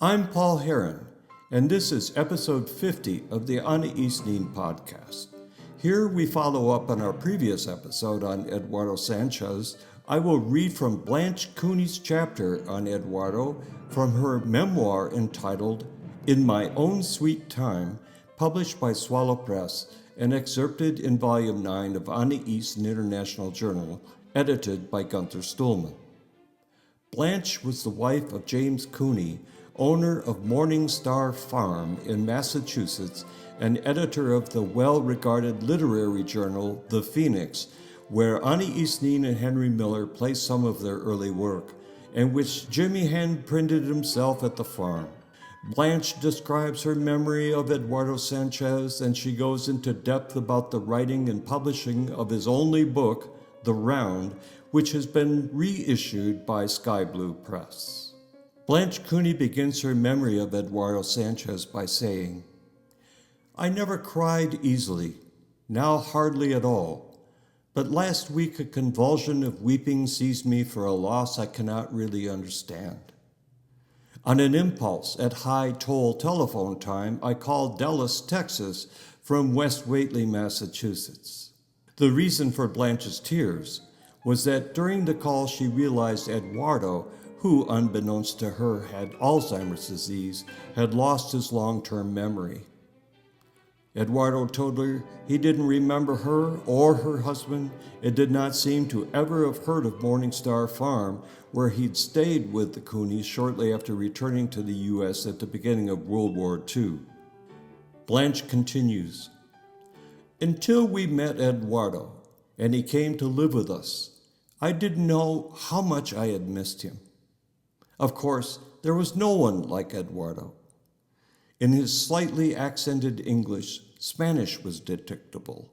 I'm Paul Heron, and this is episode 50 of the Anais Nin podcast. Here we follow up on our previous episode on Eduardo Sanchez. I will read from Blanche Cooney's chapter on Eduardo from her memoir entitled In My Own Sweet Time, published by Swallow Press and excerpted in Volume 9 of Anais Nin International Journal, edited by Gunther Stuhlman. Blanche was the wife of James Cooney, owner of Morning Star Farm in Massachusetts and editor of the well-regarded literary journal The Phoenix, where Anais Nin and Henry Miller placed some of their early work, and which Jimmy hand-printed himself at the farm. Blanche describes her memory of Eduardo Sanchez, and she goes into depth about the writing and publishing of his only book, The Round, which has been reissued by Sky Blue Press. Blanche Cooney begins her memory of Eduardo Sanchez by saying, "I never cried easily, now hardly at all, but last week a convulsion of weeping seized me for a loss I cannot really understand. On an impulse at high toll telephone time, I called Dallas, Texas, from West Whately, Massachusetts. The reason for Blanche's tears was that during the call she realized Eduardo, who, unbeknownst to her, had Alzheimer's disease, had lost his long-term memory. Eduardo told her he didn't remember her or her husband and did not seem to ever have heard of Morning Star Farm, where he'd stayed with the Cooneys shortly after returning to the U.S. at the beginning of World War II. Blanche continues, "Until we met Eduardo, and he came to live with us, I didn't know how much I had missed him. Of course, there was no one like Eduardo. In his slightly accented English, Spanish was detectable,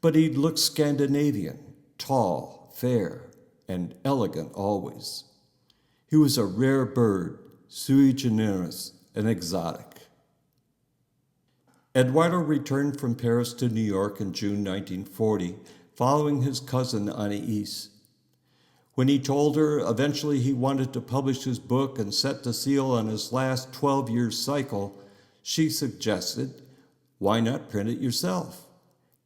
but he looked Scandinavian, tall, fair, and elegant always. He was a rare bird, sui generis, and exotic." Eduardo returned from Paris to New York in June 1940, following his cousin Anais. When he told her eventually he wanted to publish his book and set the seal on his last 12-year cycle, she suggested, "Why not print it yourself?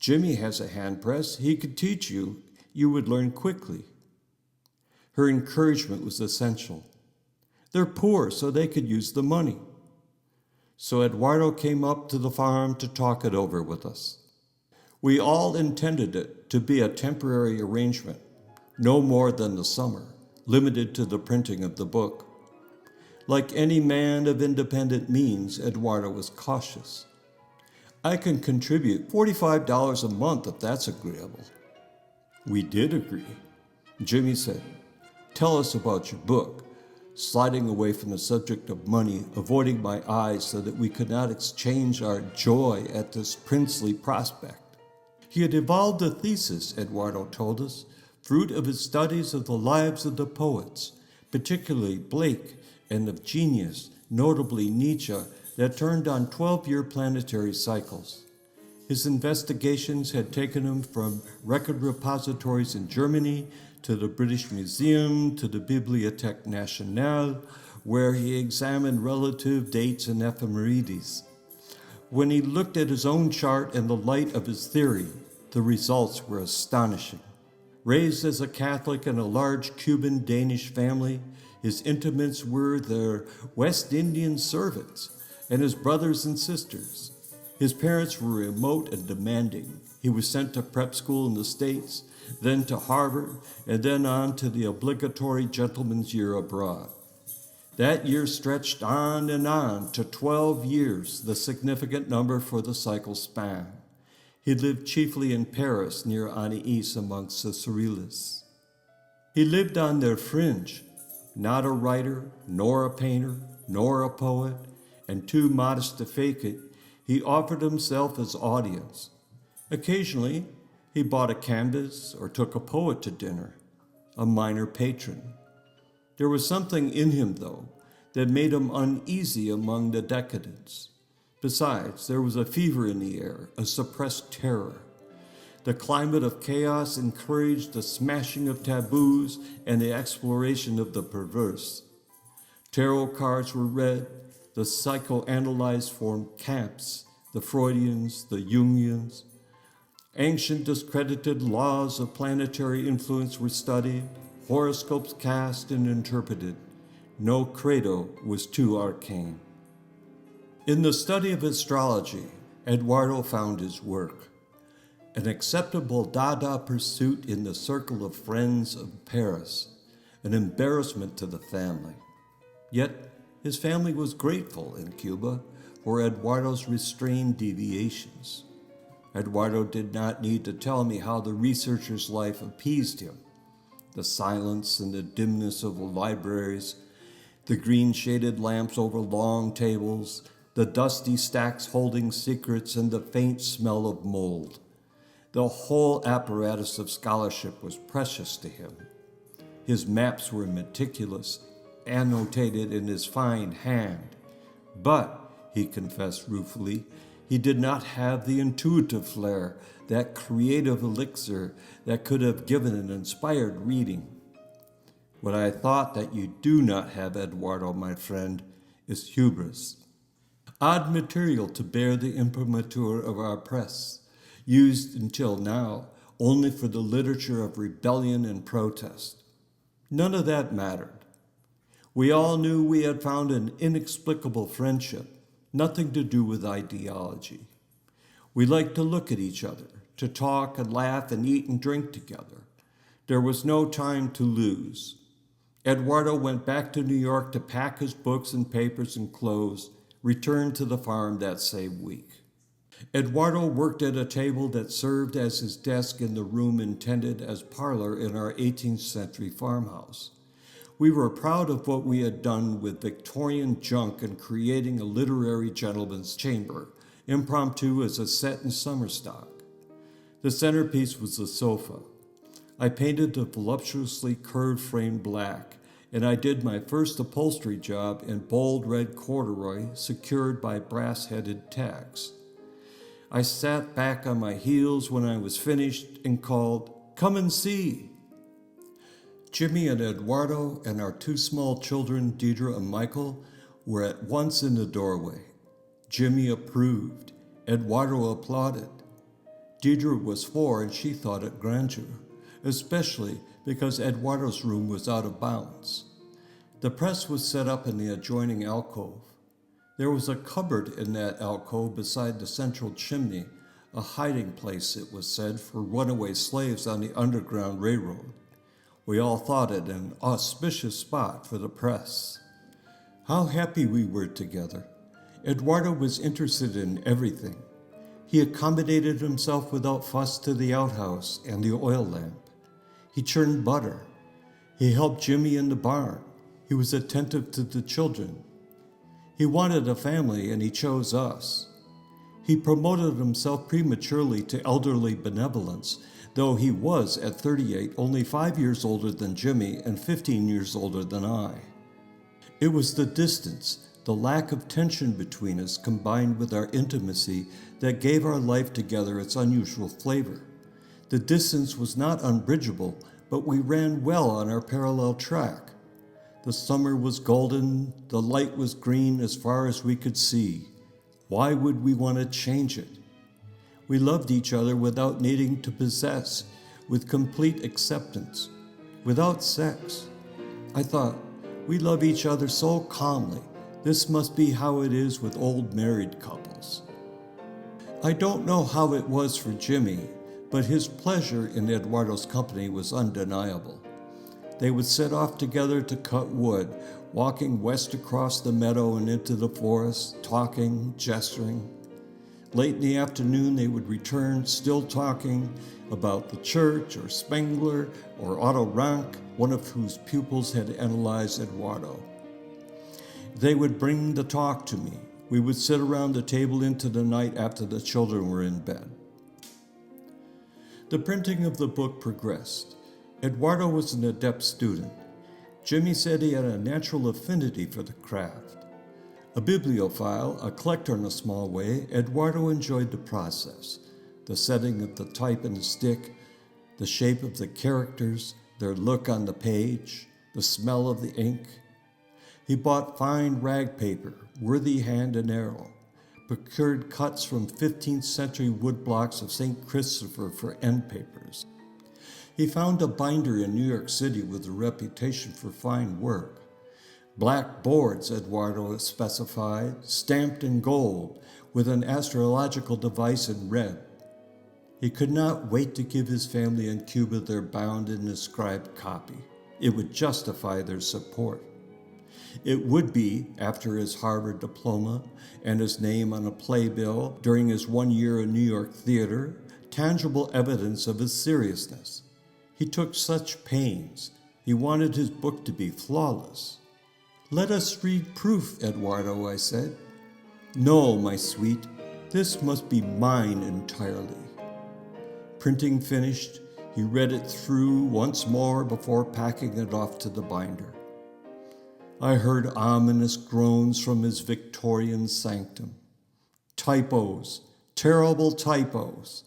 Jimmy has a hand press. He could teach you. You would learn quickly." Her encouragement was essential. They're poor, so they could use the money. So Eduardo came up to the farm to talk it over with us. We all intended it to be a temporary arrangement, no more than the summer, limited to the printing of the book. Like any man of independent means, Eduardo was cautious. "I can contribute $45 a month if that's agreeable." We did agree. Jimmy said, "Tell us about your book," sliding away from the subject of money, avoiding my eyes so that we could not exchange our joy at this princely prospect. He had evolved a thesis, Eduardo told us, fruit of his studies of the lives of the poets, particularly Blake, and of genius, notably Nietzsche, that turned on 12-year planetary cycles. His investigations had taken him from record repositories in Germany to the British Museum to the Bibliothèque Nationale, where he examined relative dates and ephemerides. When he looked at his own chart in the light of his theory, the results were astonishing. Raised as a Catholic in a large Cuban-Danish family, his intimates were their West Indian servants and his brothers and sisters. His parents were remote and demanding. He was sent to prep school in the States, then to Harvard, and then on to the obligatory gentleman's year abroad. That year stretched on and on to 12 years, the significant number for the cycle span. He lived chiefly in Paris, near Anais, amongst the Surrealists. He lived on their fringe, not a writer, nor a painter, nor a poet, and too modest to fake it, he offered himself as audience. Occasionally, he bought a canvas or took a poet to dinner, a minor patron. There was something in him, though, that made him uneasy among the decadents. Besides, there was a fever in the air, a suppressed terror. The climate of chaos encouraged the smashing of taboos and the exploration of the perverse. Tarot cards were read, the psychoanalyzed formed camps, the Freudians, the Jungians. Ancient discredited laws of planetary influence were studied, horoscopes cast and interpreted. No credo was too arcane. In the study of astrology, Eduardo found his work. An acceptable Dada pursuit in the circle of friends of Paris, an embarrassment to the family. Yet his family was grateful in Cuba for Eduardo's restrained deviations. Eduardo did not need to tell me how the researcher's life appeased him. The silence and the dimness of the libraries, the green-shaded lamps over long tables, the dusty stacks holding secrets, and the faint smell of mold. The whole apparatus of scholarship was precious to him. His maps were meticulous, annotated in his fine hand. But, he confessed ruefully, he did not have the intuitive flair, that creative elixir that could have given an inspired reading. What I thought that you do not have, Eduardo, my friend, is hubris. Odd material to bear the imprimatur of our press, used until now only for the literature of rebellion and protest. None of that mattered. We all knew we had found an inexplicable friendship, nothing to do with ideology. We liked to look at each other, to talk and laugh and eat and drink together. There was no time to lose. Eduardo went back to New York to pack his books and papers and clothes, returned to the farm that same week. Eduardo worked at a table that served as his desk in the room intended as parlor in our 18th century farmhouse. We were proud of what we had done with Victorian junk in creating a literary gentleman's chamber, impromptu as a set in summer stock. The centerpiece was the sofa. I painted the voluptuously curved frame black, and I did my first upholstery job in bold red corduroy secured by brass-headed tacks. I sat back on my heels when I was finished and called, "Come and see!" Jimmy and Eduardo and our two small children, Deidre and Michael, were at once in the doorway. Jimmy approved. Eduardo applauded. Deidre was 4 and she thought it grandeur, especially because Eduardo's room was out of bounds. The press was set up in the adjoining alcove. There was a cupboard in that alcove beside the central chimney, a hiding place, it was said, for runaway slaves on the Underground Railroad. We all thought it an auspicious spot for the press. How happy we were together. Eduardo was interested in everything. He accommodated himself without fuss to the outhouse and the oil lamp. He churned butter. He helped Jimmy in the barn. He was attentive to the children. He wanted a family, and he chose us. He promoted himself prematurely to elderly benevolence, though he was, at 38, only 5 years older than Jimmy and 15 years older than I. It was the distance, the lack of tension between us, combined with our intimacy, that gave our life together its unusual flavor. The distance was not unbridgeable, but we ran well on our parallel track. The summer was golden, the light was green as far as we could see. Why would we want to change it? We loved each other without needing to possess, with complete acceptance, without sex. I thought, we love each other so calmly. This must be how it is with old married couples. I don't know how it was for Jimmy, but his pleasure in Eduardo's company was undeniable. They would set off together to cut wood, walking west across the meadow and into the forest, talking, gesturing. Late in the afternoon, they would return, still talking about the church or Spengler or Otto Rank, one of whose pupils had analyzed Eduardo. They would bring the talk to me. We would sit around the table into the night after the children were in bed. The printing of the book progressed. Eduardo was an adept student. Jimmy said he had a natural affinity for the craft. A bibliophile, a collector in a small way, Eduardo enjoyed the process, the setting of the type and the stick, the shape of the characters, their look on the page, the smell of the ink. He bought fine rag paper, worthy hand and arrow, procured cuts from 15th century woodblocks of St. Christopher for end papers. He found a binder in New York City with a reputation for fine work. Black boards, Eduardo specified, stamped in gold, with an astrological device in red. He could not wait to give his family in Cuba their bound and inscribed copy. It would justify their support. It would be, after his Harvard diploma and his name on a playbill during his 1 year in New York theater, tangible evidence of his seriousness. He took such pains. He wanted his book to be flawless. "Let us read proof, Eduardo," I said. "No, my sweet, this must be mine entirely." Printing finished, he read it through once more before packing it off to the binder. I heard ominous groans from his Victorian sanctum. Typos, terrible typos.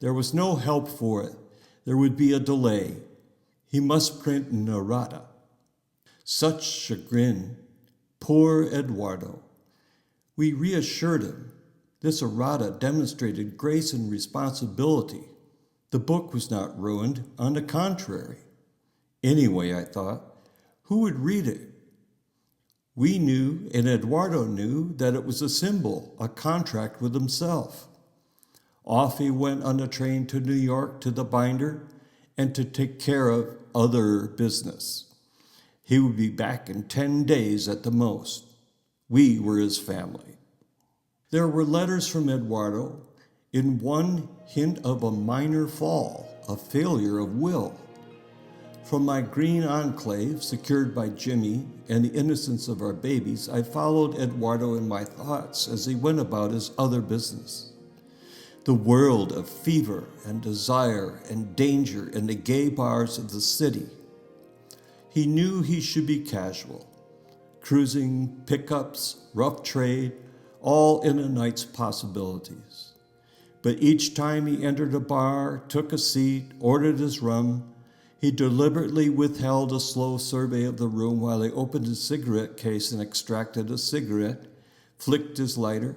There was no help for it. There would be a delay. He must print an errata. Such chagrin. Poor Eduardo. We reassured him. This errata demonstrated grace and responsibility. The book was not ruined, on the contrary. Anyway, I thought, who would read it? We knew, and Eduardo knew, that it was a symbol, a contract with himself. Off he went on the train to New York to the binder and to take care of other business. He would be back in 10 days at the most. We were his family. There were letters from Eduardo, in one hint of a minor fall, a failure of will. From my green enclave, secured by Jimmy and the innocence of our babies, I followed Eduardo in my thoughts as he went about his other business. The world of fever and desire and danger in the gay bars of the city. He knew he should be casual. Cruising, pickups, rough trade, all in a night's possibilities. But each time he entered a bar, took a seat, ordered his rum, he deliberately withheld a slow survey of the room while he opened his cigarette case and extracted a cigarette, flicked his lighter,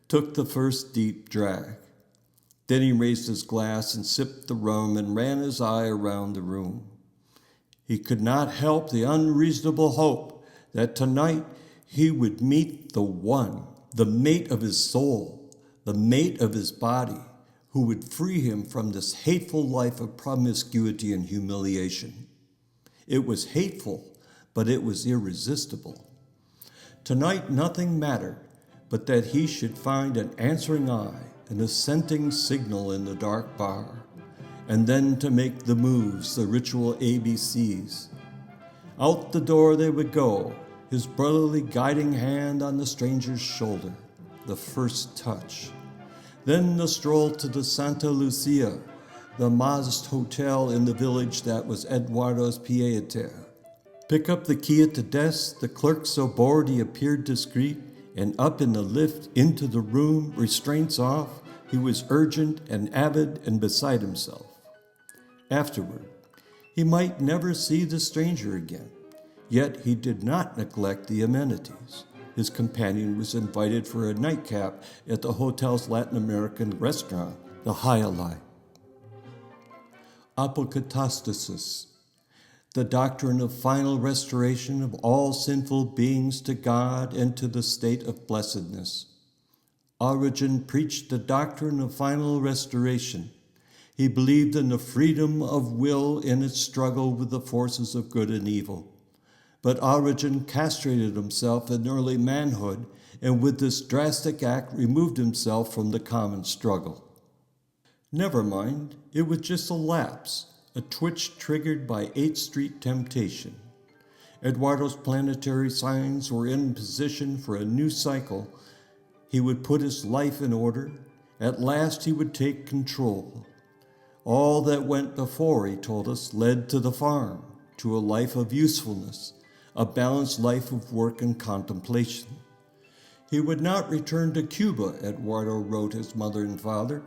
took the first deep drag. Then he raised his glass and sipped the rum and ran his eye around the room. He could not help the unreasonable hope that tonight he would meet the one, the mate of his soul, the mate of his body, who would free him from this hateful life of promiscuity and humiliation. It was hateful, but it was irresistible. Tonight nothing mattered but that he should find an answering eye, an assenting signal in the dark bar, and then to make the moves, the ritual ABCs. Out the door they would go, his brotherly guiding hand on the stranger's shoulder, the first touch. Then the stroll to the Santa Lucia, the modest hotel in the village that was Eduardo's pied-à-terre. Pick up the key at the desk, the clerk so bored he appeared discreet, and up in the lift, into the room, restraints off, he was urgent and avid and beside himself. Afterward, he might never see the stranger again, yet he did not neglect the amenities. His companion was invited for a nightcap at the hotel's Latin American restaurant, the Hyalite. Apokatastasis, the doctrine of final restoration of all sinful beings to God and to the state of blessedness. Origen preached the doctrine of final restoration. He believed in the freedom of will in its struggle with the forces of good and evil. But Origen castrated himself in early manhood, and with this drastic act removed himself from the common struggle. Never mind, it was just a lapse, a twitch triggered by 8th Street temptation. Eduardo's planetary signs were in position for a new cycle. He would put his life in order. At last he would take control. All that went before, he told us, led to the farm, to a life of usefulness, a balanced life of work and contemplation. He would not return to Cuba, Eduardo wrote his mother and father.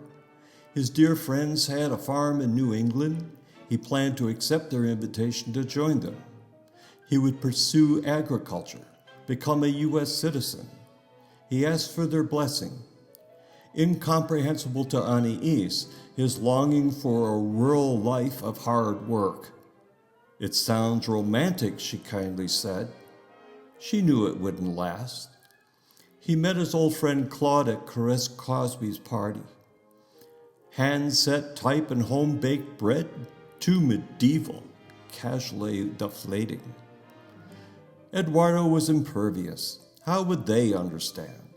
His dear friends had a farm in New England. He planned to accept their invitation to join them. He would pursue agriculture, become a U.S. citizen. He asked for their blessing. Incomprehensible to Anais, his longing for a rural life of hard work. "It sounds romantic," she kindly said. She knew it wouldn't last. He met his old friend Claude at Caress Cosby's party. Hand-set type and home-baked bread? Too medieval, casually deflating. Eduardo was impervious. How would they understand?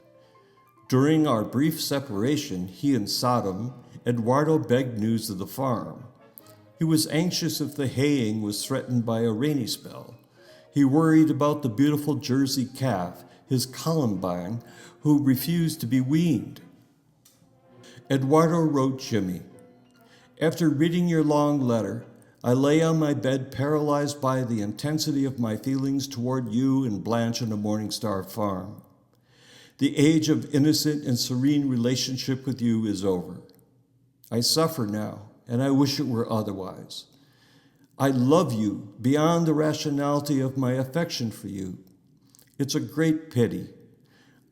During our brief separation, he and Sodom, Eduardo begged news of the farm. He was anxious if the haying was threatened by a rainy spell. He worried about the beautiful Jersey calf, his Columbine, who refused to be weaned. Eduardo wrote Jimmy, "After reading your long letter, I lay on my bed paralyzed by the intensity of my feelings toward you and Blanche and the Morningstar farm. The age of innocent and serene relationship with you is over. I suffer now, and I wish it were otherwise. I love you beyond the rationality of my affection for you. It's a great pity.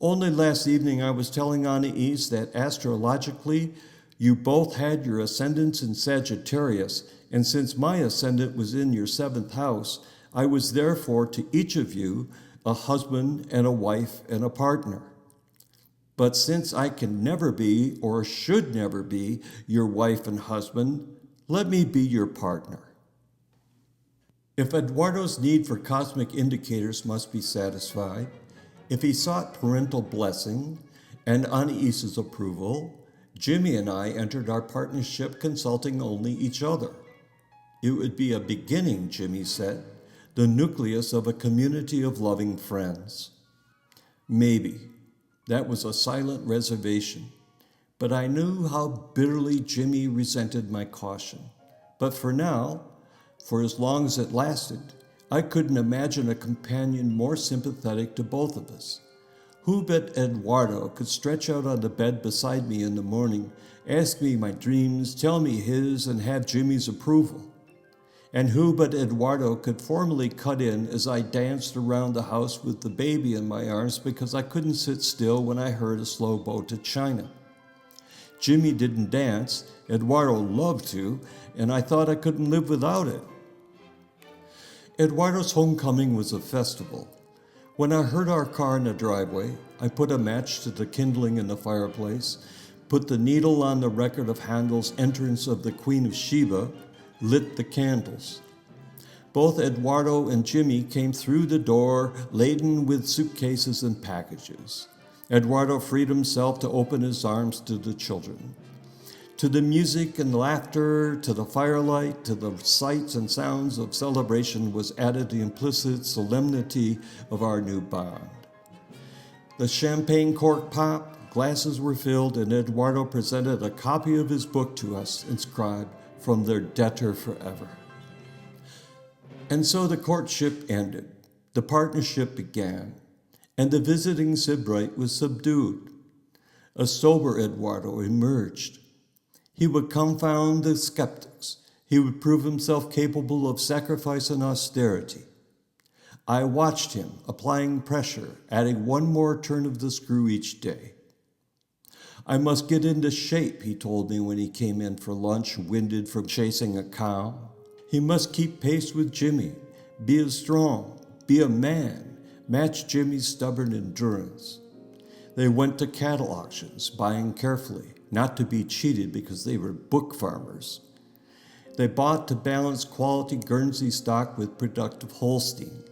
Only last evening I was telling Anais that astrologically you both had your ascendants in Sagittarius, and since my ascendant was in your 7th house, I was therefore to each of you a husband and a wife and a partner. But since I can never be, or should never be, your wife and husband, let me be your partner." If Eduardo's need for cosmic indicators must be satisfied, if he sought parental blessing and Anaïs's approval, Jimmy and I entered our partnership consulting only each other. It would be a beginning, Jimmy said, the nucleus of a community of loving friends. Maybe. That was a silent reservation, but I knew how bitterly Jimmy resented my caution. But for now, for as long as it lasted, I couldn't imagine a companion more sympathetic to both of us. Who but Eduardo could stretch out on the bed beside me in the morning, ask me my dreams, tell me his, and have Jimmy's approval? And who but Eduardo could formally cut in as I danced around the house with the baby in my arms because I couldn't sit still when I heard a slow boat to China? Jimmy didn't dance, Eduardo loved to, and I thought I couldn't live without it. Eduardo's homecoming was a festival. When I heard our car in the driveway, I put a match to the kindling in the fireplace, put the needle on the record of Handel's Entrance of the Queen of Sheba, lit the candles. Both Eduardo and Jimmy came through the door laden with suitcases and packages. Eduardo freed himself to open his arms to the children. To the music and laughter, to the firelight, to the sights and sounds of celebration was added the implicit solemnity of our new bond. The champagne cork popped, glasses were filled, and Eduardo presented a copy of his book to us, inscribed, "From their debtor forever." And so the courtship ended, the partnership began, and the visiting Sybarite was subdued. A sober Eduardo emerged. He would confound the skeptics. He would prove himself capable of sacrifice and austerity. I watched him, applying pressure, adding one more turn of the screw each day. "I must get into shape," he told me when he came in for lunch, winded from chasing a cow. He must keep pace with Jimmy, be as strong, be a man, match Jimmy's stubborn endurance. They went to cattle auctions, buying carefully, not to be cheated because they were book farmers. They bought to balance quality Guernsey stock with productive Holstein.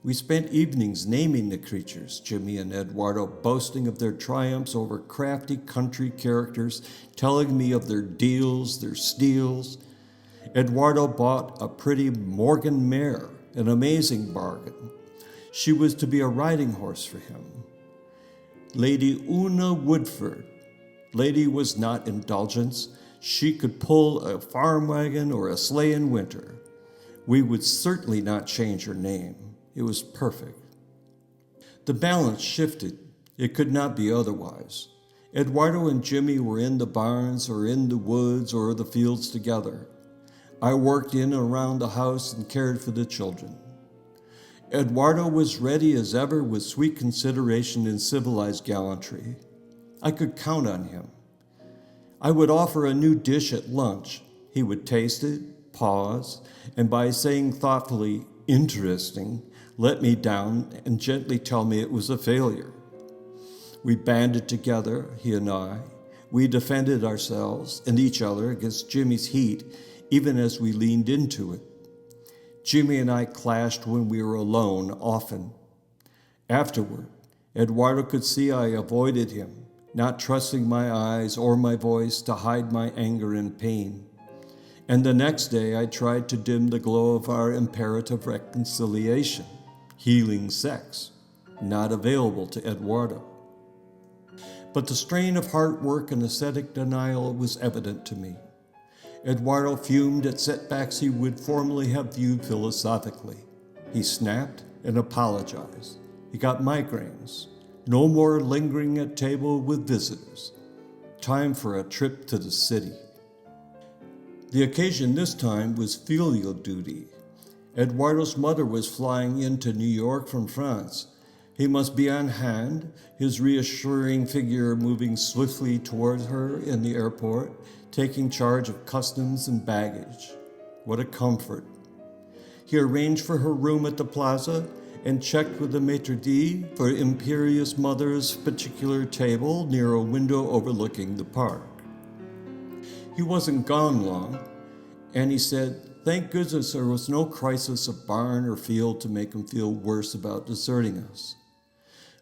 We spent evenings naming the creatures, Jimmy and Eduardo boasting of their triumphs over crafty country characters, telling me of their deals, their steals. Eduardo bought a pretty Morgan mare, an amazing bargain. She was to be a riding horse for him. Lady Una Woodford. Lady was not indulgence. She could pull a farm wagon or a sleigh in winter. We would certainly not change her name. It was perfect. The balance shifted. It could not be otherwise. Eduardo and Jimmy were in the barns or in the woods or the fields together. I worked in and around the house and cared for the children. Eduardo was ready as ever with sweet consideration and civilized gallantry. I could count on him. I would offer a new dish at lunch. He would taste it, pause, and by saying thoughtfully, "Interesting," let me down and gently tell me it was a failure. We banded together, he and I. We defended ourselves and each other against Jimmy's heat, even as we leaned into it. Jimmy and I clashed when we were alone, often. Afterward, Eduardo could see I avoided him, not trusting my eyes or my voice to hide my anger and pain. And the next day, I tried to dim the glow of our imperative reconciliation, healing sex, not available to Eduardo. But the strain of hard work and ascetic denial was evident to me. Eduardo fumed at setbacks he would formerly have viewed philosophically. He snapped and apologized. He got migraines. No more lingering at table with visitors. Time for a trip to the city. The occasion this time was filial duty. Eduardo's mother was flying into New York from France. He must be on hand, his reassuring figure moving swiftly toward her in the airport, taking charge of customs and baggage. What a comfort. He arranged for her room at the plaza and checked with the maitre d' for Imperious Mother's particular table near a window overlooking the park. He wasn't gone long, and he said, "Thank goodness there was no crisis of barn or field to make him feel worse about deserting us."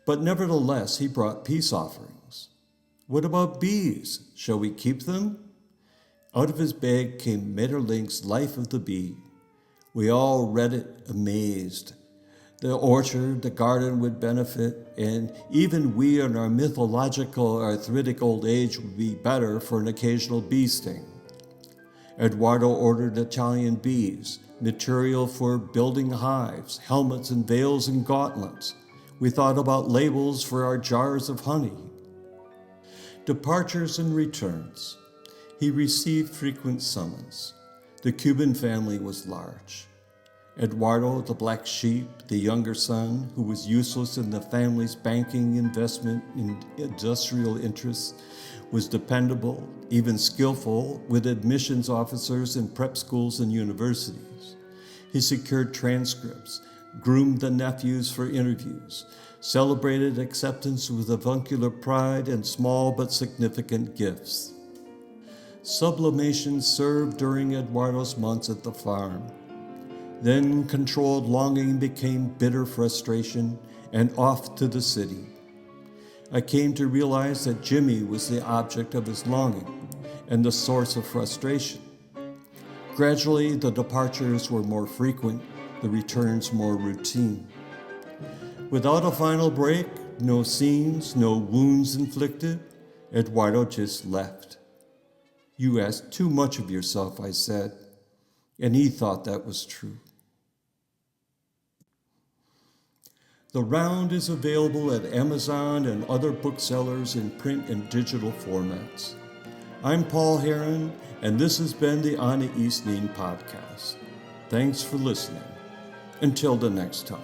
But nevertheless, he brought peace offerings. "What about bees? Shall we keep them?" Out of his bag came Maeterlinck's Life of the Bee. We all read it amazed. The orchard, the garden would benefit, and even we in our mythological arthritic old age would be better for an occasional bee sting. Eduardo ordered Italian bees, material for building hives, helmets and veils and gauntlets. We thought about labels for our jars of honey. Departures and returns. He received frequent summons. The Cuban family was large. Eduardo, the black sheep, the younger son, who was useless in the family's banking, investment, and industrial interests, was dependable, even skillful, with admissions officers in prep schools and universities. He secured transcripts, groomed the nephews for interviews, celebrated acceptance with avuncular pride and small but significant gifts. Sublimation served during Eduardo's months at the farm. Then controlled longing became bitter frustration and off to the city. I came to realize that Jimmy was the object of his longing and the source of frustration. Gradually, the departures were more frequent, the returns more routine. Without a final break, no scenes, no wounds inflicted, Eduardo just left. "You ask too much of yourself," I said, and he thought that was true. The Round is available at Amazon and other booksellers in print and digital formats. I'm Paul Heron, and this has been the Anais Nin podcast. Thanks for listening. Until the next time.